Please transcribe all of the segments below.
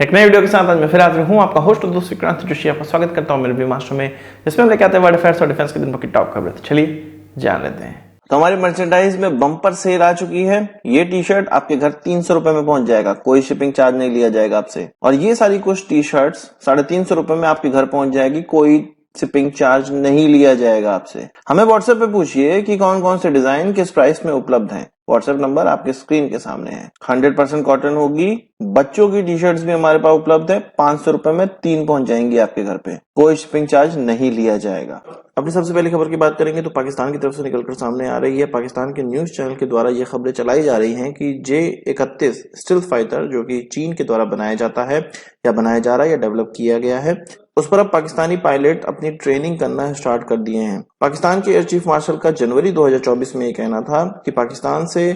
एक नई वीडियो के साथ आज मैं फिर हाजिर हूँ, आपका होस्ट और दोस्त विक्रांत जोशी। आपका स्वागत करता हूँ मेरे रिव्यू मास्टर में, जिसमें हम लेके आते हैं वर्ल्ड अफेयर्स और डिफेंस के दिन भर की टॉप खबरें। तो चलिए जान लेते हैं। तो हमारी मर्चेंडाइज में बम्पर सेल आ चुकी है। ये टी शर्ट आपके घर 300 रुपए में पहुंच जाएगा, कोई शिपिंग चार्ज नहीं लिया जाएगा आपसे। और ये सारी कुछ टी शर्ट्स 350 रुपए में आपके घर पहुंच जाएगी, कोई शिपिंग चार्ज नहीं लिया जाएगा आपसे। हमें व्हाट्सएप पे पूछिए कि कौन कौन से डिजाइन किस प्राइस में उपलब्ध हैं। व्हाट्सएप नंबर आपके स्क्रीन के सामने है। 100% कॉटन होगी। बच्चों की टी शर्ट्स भी हमारे पास उपलब्ध है। 500 रुपए में 3 पहुंच जाएंगी आपके घर पे, कोई शिपिंग चार्ज नहीं लिया जाएगा। अपनी सबसे पहली खबर की बात करेंगे तो पाकिस्तान की तरफ से निकलकर सामने आ रही है। पाकिस्तान के न्यूज चैनल के द्वारा ये खबरें चलाई जा रही हैं कि J-31 स्टिल्थ फाइटर, जो कि चीन के द्वारा बनाया जाता है या बनाया जा रहा है या डेवलप किया गया है, उस पर अब पाकिस्तानी पायलट अपनी ट्रेनिंग करना स्टार्ट कर दिए हैं। पाकिस्तान के एयर चीफ मार्शल का जनवरी 2024 में ये कहना था कि पाकिस्तान से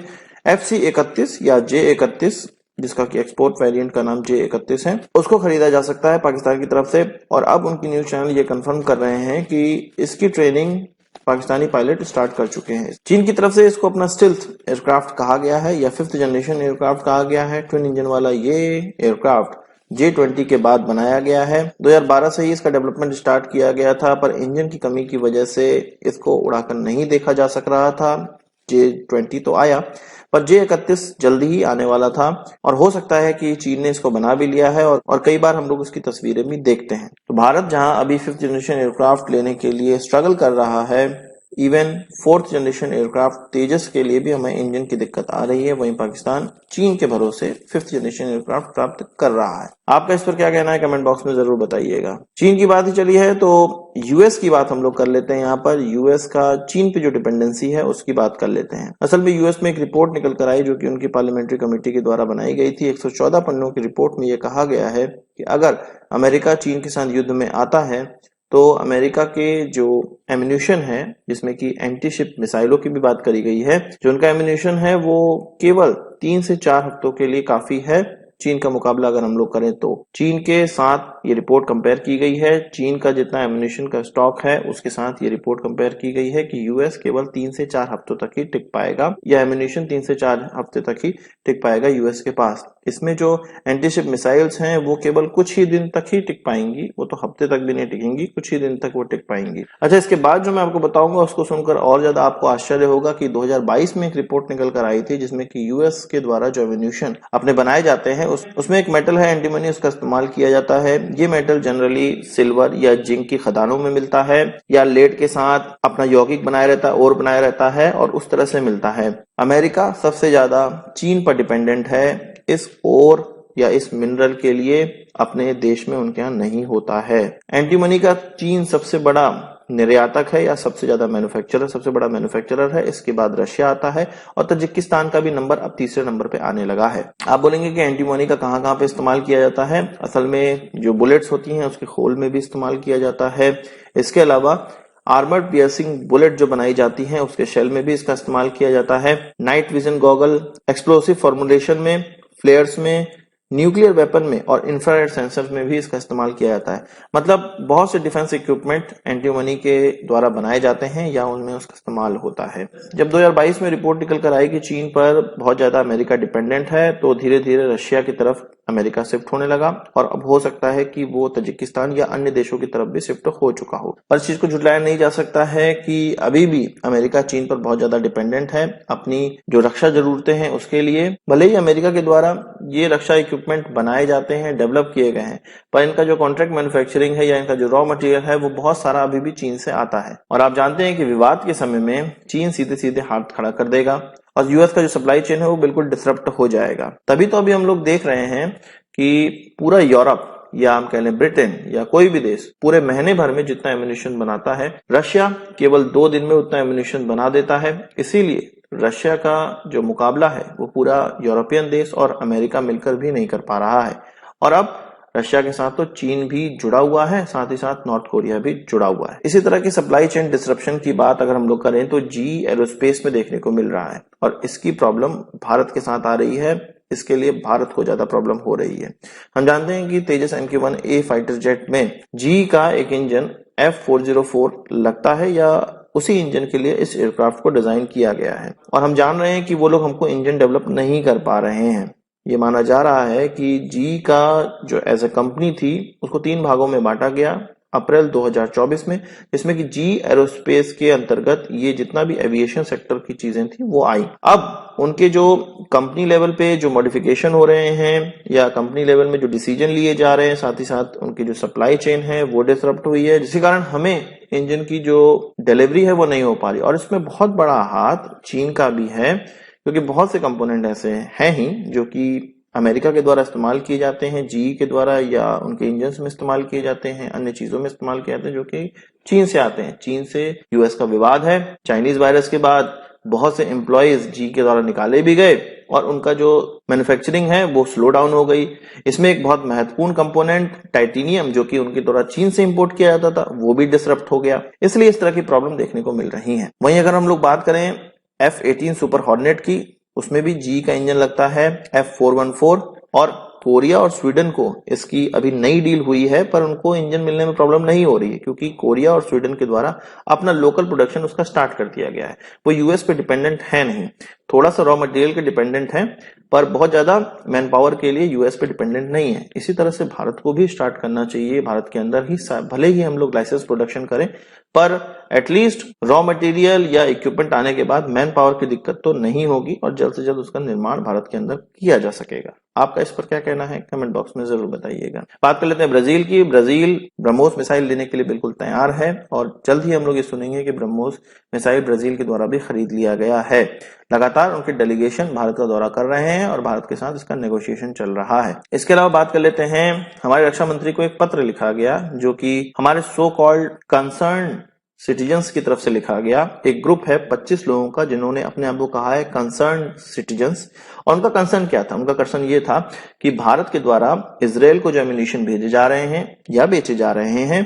FC-31 या J-31, जिसका कि एक्सपोर्ट वेरिएंट का नाम J-31 है, उसको खरीदा जा सकता है पाकिस्तान की तरफ से। और अब उनकी न्यूज चैनल ये कंफर्म कर रहे हैं कि इसकी ट्रेनिंग पाकिस्तानी पायलट स्टार्ट कर चुके हैं। चीन की तरफ से इसको अपना स्टिल्थ एयरक्राफ्ट कहा गया है या 5th जनरेशन एयरक्राफ्ट कहा गया है। ट्विन इंजन वाला ये एयरक्राफ्ट J-20 के बाद बनाया गया है। 2012 से ही इसका डेवलपमेंट स्टार्ट किया गया था, पर इंजन की कमी की वजह से इसको उड़ाकर नहीं देखा जा सक रहा था। J-20 तो आया, पर J-31 जल्दी ही आने वाला था और हो सकता है कि चीन ने इसको बना भी लिया है और कई बार हम लोग उसकी तस्वीरें भी देखते हैं। तो भारत जहां अभी 5th जनरेशन एयरक्राफ्ट लेने के लिए स्ट्रगल कर रहा है, इवन 4th जनरेशन एयरक्राफ्ट तेजस के लिए भी हमें इंजन की दिक्कत आ रही है, वहीं पाकिस्तान चीन के भरोसे 5th जनरेशन एयरक्राफ्ट प्राप्त कर रहा है। आपका इस पर क्या कहना है, कमेंट बॉक्स में जरूर बताइएगा। चीन की बात ही चली है तो यूएस की बात हम लोग कर लेते हैं। यहाँ पर यूएस का चीन पे जो डिपेंडेंसी है उसकी बात कर लेते हैं। असल में यूएस में एक रिपोर्ट निकल कर आई जो कि उनकी पार्लियामेंट्री कमेटी के द्वारा बनाई गई थी। 114 पन्नों की रिपोर्ट में यह कहा गया है कि अगर अमेरिका चीन के साथ युद्ध में आता है तो अमेरिका के जो एम्यूनिशन है, जिसमें कि एंटी शिप मिसाइलों की भी बात करी गई है, जो उनका एम्यूनिशन है वो केवल 3 से 4 हफ्तों के लिए काफी है। चीन का मुकाबला अगर हम लोग करें तो चीन के साथ ये रिपोर्ट कंपेयर की गई है। चीन का जितना एम्यूनिशन का स्टॉक है उसके साथ ये रिपोर्ट कंपेयर की गई है कि यूएस केवल 3 से 4 हफ्तों तक ही टिक पाएगा, या एम्यूनिशन 3 से 4 हफ्ते तक ही टिक पाएगा यूएस के पास। इसमें जो एंटी शिप मिसाइल्स हैं वो केवल कुछ ही दिन तक ही टिक पाएंगी, वो तो हफ्ते तक भी नहीं टिकेंगी, कुछ ही दिन तक वो टिक पाएंगी। अच्छा, इसके बाद जो मैं आपको बताऊंगा उसको सुनकर और ज्यादा आपको आश्चर्य होगा कि 2022 में एक रिपोर्ट निकल कर आई थी जिसमें कि यूएस के द्वारा जो एम्यूनिशन अपने बनाए जाते हैं उसमें एक मेटल है एंटीमनी, उसका इस्तेमाल किया जाता है। ये मेटल जनरली सिल्वर या जिंक की खदानों में मिलता है या लेड के साथ अपना यौगिक बनाया रहता है, और बनाया रहता है और उस तरह से मिलता है। अमेरिका सबसे ज्यादा चीन पर डिपेंडेंट है इस ओर या इस मिनरल के लिए, अपने देश में उनके यहाँ नहीं होता है। एंटीमनी का चीन सबसे बड़ा निर्यातक है या सबसे ज्यादा मैन्युफैक्चरर, सबसे बड़ा मैन्युफैक्चरर है। इसके बाद रशिया आता है और तजिकिस्तान का भी नंबर अब तीसरे नंबर पे आने लगा है। आप बोलेंगे कि एंटीमनी का कहां कहां पे इस्तेमाल किया जाता है। असल में जो बुलेट्स होती हैं उसके खोल में भी इस्तेमाल किया जाता है। इसके अलावा आर्मर्ड पियर्सिंग बुलेट जो बनाई जाती है उसके शेल में भी इसका इस्तेमाल किया जाता है। Night vision goggle, explosive formulation में, फ्लेयर्स में, न्यूक्लियर वेपन में और इंफ्रारेड सेंसर्स में भी इसका इस्तेमाल किया जाता है। मतलब बहुत से डिफेंस इक्विपमेंट एंटीमनी के द्वारा बनाए जाते हैं या उनमें उसका इस्तेमाल होता है। जब 2022 में रिपोर्ट निकल कर आई कि चीन पर बहुत ज्यादा अमेरिका डिपेंडेंट है, तो धीरे धीरे रशिया की तरफ अमेरिका शिफ्ट होने लगा और अब हो सकता है कि वो तजिकिस्तान या अन्य देशों की तरफ भी शिफ्ट हो चुका हो। पर इस चीज को झुटलाया नहीं जा सकता है कि अभी भी अमेरिका चीन पर बहुत ज्यादा डिपेंडेंट है अपनी जो रक्षा जरूरतें हैं उसके लिए। भले ही अमेरिका के द्वारा ये रक्षा इक्विपमेंट बनाए जाते हैं, डेवलप किए गए हैं, पर इनका जो कॉन्ट्रैक्ट मैन्युफैक्चरिंग है या इनका जो रॉ मटेरियल है वो बहुत सारा अभी भी चीन से आता है। और आप जानते हैं कि विवाद के समय में चीन सीधे सीधे हाथ खड़ा कर देगा और यूएस का जो सप्लाई चेन है वो बिल्कुल डिसरप्ट हो जाएगा। तभी तो अभी हम लोग देख रहे हैं कि पूरा यूरोप या हम कह लें ब्रिटेन या कोई भी देश पूरे महीने भर में जितना एम्यूनिशन बनाता है, रशिया केवल 2 दिन में उतना एम्यूनिशन बना देता है। इसीलिए रशिया का जो मुकाबला है वो पूरा यूरोपियन देश और अमेरिका मिलकर भी नहीं कर पा रहा है। और अब रशिया के साथ तो चीन भी जुड़ा हुआ है, साथ ही साथ नॉर्थ कोरिया भी जुड़ा हुआ है। इसी तरह की सप्लाई चेन डिसरप्शन की बात अगर हम लोग करें तो जी एरोस्पेस में देखने को मिल रहा है और इसकी प्रॉब्लम भारत के साथ आ रही है। इसके लिए भारत को ज्यादा प्रॉब्लम हो रही है। हम जानते हैं कि तेजस MQ-1A फाइटर जेट में जी का एक इंजन F404 लगता है या उसी इंजन के लिए इस एयरक्राफ्ट को डिजाइन किया गया है और हम जान रहे हैं कि वो लोग हमको इंजन डेवलप नहीं कर पा रहे हैं। ये माना जा रहा है कि जी का जो एज ए कंपनी थी उसको 3 भागों में बांटा गया अप्रैल 2024 में, जिसमें कि जी एरोस्पेस के अंतर्गत ये जितना भी एविएशन सेक्टर की चीजें थी वो आई। अब उनके जो कंपनी लेवल पे जो मॉडिफिकेशन हो रहे हैं या कंपनी लेवल में जो डिसीजन लिए जा रहे हैं, साथ ही साथ उनकी जो सप्लाई चेन है वो डिसरप्ट हुई है, जिसके कारण हमें इंजन की जो डिलीवरी है वो नहीं हो पा रही। और इसमें बहुत बड़ा हाथ चीन का भी है, क्योंकि बहुत से कंपोनेंट ऐसे हैं ही जो कि अमेरिका के द्वारा इस्तेमाल किए जाते हैं, जी के द्वारा या उनके इंजन में इस्तेमाल किए जाते हैं, अन्य चीजों में इस्तेमाल किए जाते हैं जो कि चीन से आते हैं। चीन से यूएस का विवाद है। चाइनीज वायरस के बाद बहुत से एम्प्लॉयज जी के द्वारा निकाले भी गए और उनका जो मैन्युफैक्चरिंग है वो स्लो डाउन हो गई। इसमें एक बहुत महत्वपूर्ण कंपोनेंट टाइटेनियम जो कि उनके द्वारा चीन से इंपोर्ट किया जाता था वो भी डिसरप्ट हो गया, इसलिए इस तरह की प्रॉब्लम देखने को मिल रही है। वहीं अगर हम लोग बात करें F-18 सुपर हॉर्नेट की, उसमें भी जी का इंजन लगता है F414, और कोरिया और स्वीडन को इसकी अभी नई डील हुई है, पर उनको इंजन मिलने में प्रॉब्लम नहीं हो रही है क्योंकि कोरिया और स्वीडन के द्वारा अपना लोकल प्रोडक्शन उसका स्टार्ट कर दिया गया है। वो यूएस पे डिपेंडेंट है नहीं, थोड़ा सा रॉ मटेरियल के डिपेंडेंट है, पर बहुत ज्यादा मैन पावर के लिए यूएस पे डिपेंडेंट नहीं है। इसी तरह से भारत को भी स्टार्ट करना चाहिए, भारत के अंदर ही भले ही हम लोग लाइसेंस प्रोडक्शन करें, पर एटलीस्ट रॉ मटेरियल या इक्विपमेंट आने के बाद मैन पावर की दिक्कत तो नहीं होगी और जल्द से जल्द उसका निर्माण भारत के अंदर किया जा सकेगा। आपका इस पर क्या कहना है कमेंट बॉक्स में जरूर बताइएगा। बात कर लेते हैं ब्राजील की। ब्राजील ब्रह्मोस मिसाइल देने के लिए बिल्कुल तैयार है और जल्द ही हम लोग ये सुनेंगे कि ब्रह्मोस मिसाइल ब्राजील के द्वारा भी खरीद लिया गया है। लगातार उनके डेलीगेशन भारत का दौरा कर रहे हैं और भारत के साथ इसका नेगोशिएशन चल रहा है। इसके अलावा बात कर लेते हैं, हमारे रक्षा मंत्री को एक पत्र लिखा गया जो कि हमारे सो कॉल्ड कंसर्न सिटीजन्स की तरफ से लिखा गया। एक ग्रुप है 25 लोगों का जिन्होंने अपने आप को कहा है कंसर्न सिटीजन्स, और उनका कंसर्न क्या था? उनका कंसर्न ये था कि भारत के द्वारा इजराइल को जो एम्यूनिशन भेजे जा रहे हैं या बेचे जा रहे हैं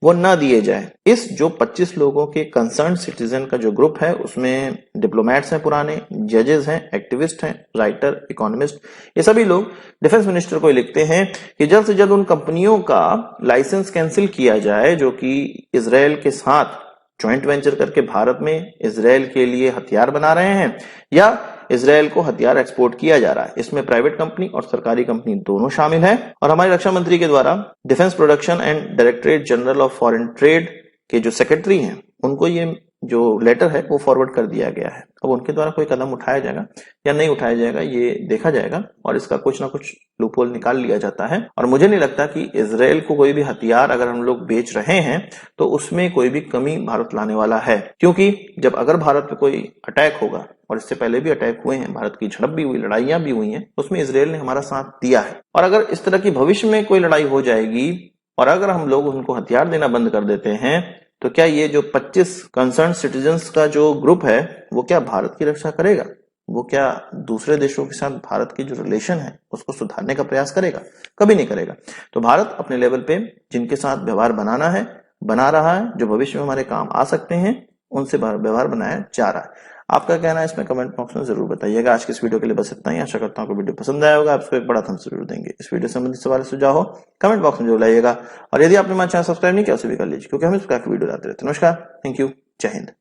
वो न दिए जाए। इस जो 25 लोगों के कंसर्न सिटीजन का जो ग्रुप है उसमें डिप्लोमेट्स हैं, पुराने जजेस हैं, एक्टिविस्ट हैं, राइटर, इकोनॉमिस्ट, ये सभी लोग डिफेंस मिनिस्टर को लिखते हैं कि जल्द से जल्द उन कंपनियों का लाइसेंस कैंसिल किया जाए जो कि इजराइल के साथ ज्वाइंट वेंचर करके भारत में इजराइल के लिए हथियार बना रहे हैं या इजराइल को हथियार एक्सपोर्ट किया जा रहा है। इसमें प्राइवेट कंपनी और सरकारी कंपनी दोनों शामिल है और हमारे रक्षा मंत्री के द्वारा defence production and directorate general of foreign trade के जो सेक्रेटरी हैं उनको ये जो लेटर है वो फॉरवर्ड कर दिया गया है। अब उनके द्वारा कोई कदम उठाया जाएगा या नहीं उठाया जाएगा ये देखा जाएगा और इसका कुछ ना कुछ लूपहोल निकाल लिया जाता है। और मुझे नहीं लगता कि इजराइल को कोई भी हथियार अगर हम लोग बेच रहे हैं तो उसमें कोई भी कमी भारत लाने वाला है, क्योंकि जब अगर भारत पे कोई अटैक होगा, और इससे पहले भी अटैक हुए हैं, भारत की झड़प भी हुई, लड़ाइयां भी हुई हैं, उसमें इजराइल ने हमारा साथ दिया है। और अगर इस तरह की भविष्य में कोई लड़ाई हो जाएगी और अगर हम लोग उनको हथियार देना बंद कर देते हैं तो क्या ये जो 25 कंसर्न सिटीजन्स का जो ग्रुप है वो क्या भारत की रक्षा करेगा? वो क्या दूसरे देशों के साथ भारत की जो रिलेशन है उसको सुधारने का प्रयास करेगा? कभी नहीं करेगा। तो भारत अपने लेवल पे जिनके साथ व्यवहार बनाना है बना रहा है, जो भविष्य में हमारे काम आ सकते हैं उनसे व्यवहार बनाया जा रहा है। आपका कहना है इसमें कमेंट बॉक्स में जरूर बताइएगा। आज की इस वीडियो के लिए बस इतना ही। आशा करता हूँ कि वीडियो पसंद आया होगा। आपको एक बड़ा थम्स जरूर देंगे। इस वीडियो संबंधित सवाल सुझाव हो कमेंट बॉक्स में जरूर लाइएगा और यदि आपने हमारा चैनल सब्सक्राइब नहीं किया उसे भी कर लीजिए, क्योंकि हम इस प्रकार की वीडियो लाते रहते हैं। नमस्कार, थैंक यू, जय हिंद।